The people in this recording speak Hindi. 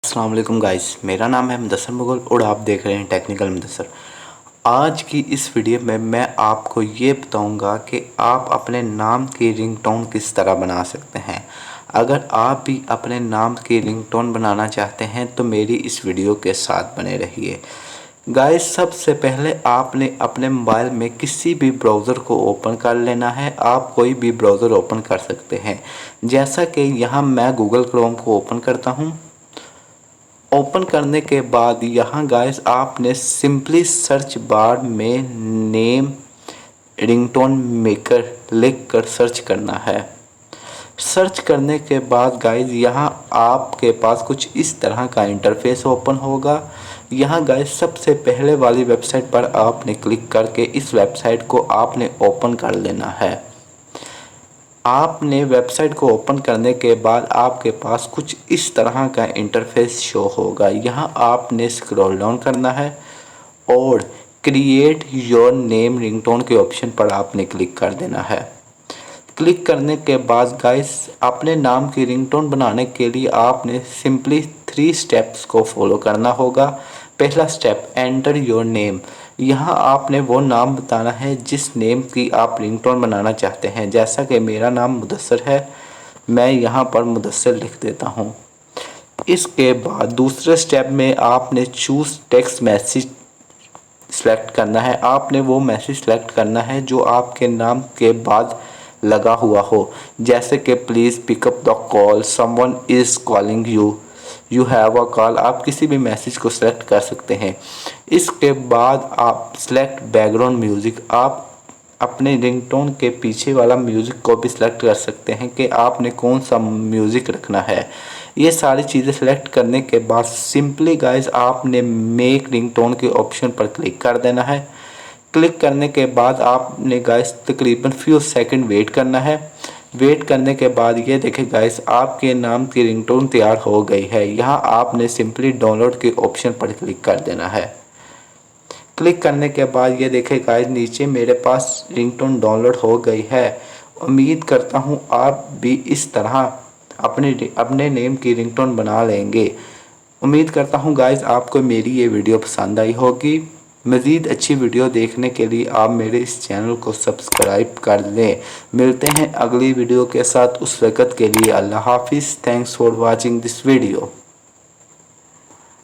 अस्सलाम वालेकुम गाइस, मेरा नाम है मुदस्सर मुगल और आप देख रहे हैं टेक्निकल मुदस्सर। आज की इस वीडियो में मैं आपको ये बताऊंगा कि आप अपने नाम की रिंगटोन किस तरह बना सकते हैं। अगर आप भी अपने नाम की रिंगटोन बनाना चाहते हैं तो मेरी इस वीडियो के साथ बने रहिए। गाइस, सबसे पहले आपने अपने मोबाइल में किसी भी ब्राउज़र को ओपन कर लेना है। आप कोई भी ब्राउज़र ओपन कर सकते हैं, जैसा कि यहाँ मैं गूगल क्रोम को ओपन करता हूँ। ओपन करने के बाद यहाँ गाइस आपने सिंपली सर्च बार में नेम रिंगटोन मेकर लिख कर सर्च करना है। सर्च करने के बाद गाइस यहाँ आपके पास कुछ इस तरह का इंटरफेस ओपन होगा। यहाँ गाइस सबसे पहले वाली वेबसाइट पर आपने क्लिक करके इस वेबसाइट को आपने ओपन कर लेना है। आपने वेबसाइट को ओपन करने के बाद आपके पास कुछ इस तरह का इंटरफेस शो होगा। यहाँ आपने स्क्रॉल डाउन करना है और क्रिएट योर नेम रिंगटोन के ऑप्शन पर आपने क्लिक कर देना है। क्लिक करने के बाद गाइस अपने नाम की रिंगटोन बनाने के लिए आपने सिंपली 3 स्टेप्स को फॉलो करना होगा। पहला स्टेप, एंटर योर नेम। यहाँ आपने वो नाम बताना है जिस नेम की आप रिंगटोन बनाना चाहते हैं। जैसा कि मेरा नाम मुदस्सर है, मैं यहाँ पर मुदस्सर लिख देता हूँ। इसके बाद दूसरे स्टेप में आपने चूज़ टेक्स्ट मैसेज सेलेक्ट करना है। आपने वो मैसेज सेलेक्ट करना है जो आपके नाम के बाद लगा हुआ हो, जैसे कि please pick up the call, someone is calling you, you have a call. आप किसी भी मैसेज को सिलेक्ट कर सकते हैं। इसके बाद आप सिलेक्ट बैकग्राउंड म्यूज़िक। आप अपने रिंगटोन के पीछे वाला म्यूज़िक को भी सिलेक्ट कर सकते हैं कि आपने कौन सा म्यूज़िक रखना है। ये सारी चीज़ें सेलेक्ट करने के बाद सिंपली गाइस आपने मेक रिंगटोन के ऑप्शन पर क्लिक कर देना है। क्लिक करने के बाद आपने गाइस तकरीबन फ्यू सेकंड वेट करना है। वेट करने के बाद ये देखें गाइस आपके नाम की रिंगटोन तैयार हो गई है। यहाँ आपने सिंपली डाउनलोड के ऑप्शन पर क्लिक कर देना है। क्लिक करने के बाद ये देखें गाइस नीचे मेरे पास रिंगटोन डाउनलोड हो गई है। उम्मीद करता हूँ आप भी इस तरह अपने नेम की रिंगटोन बना लेंगे। उम्मीद करता हूँ गाइस आपको मेरी ये वीडियो पसंद आई होगी। मज़ीद अच्छी वीडियो देखने के लिए आप मेरे इस चैनल को सब्सक्राइब कर लें। मिलते हैं अगली वीडियो के साथ, उस वक़्त के लिए अल्लाह हाफिज़। Thanks for watching this video.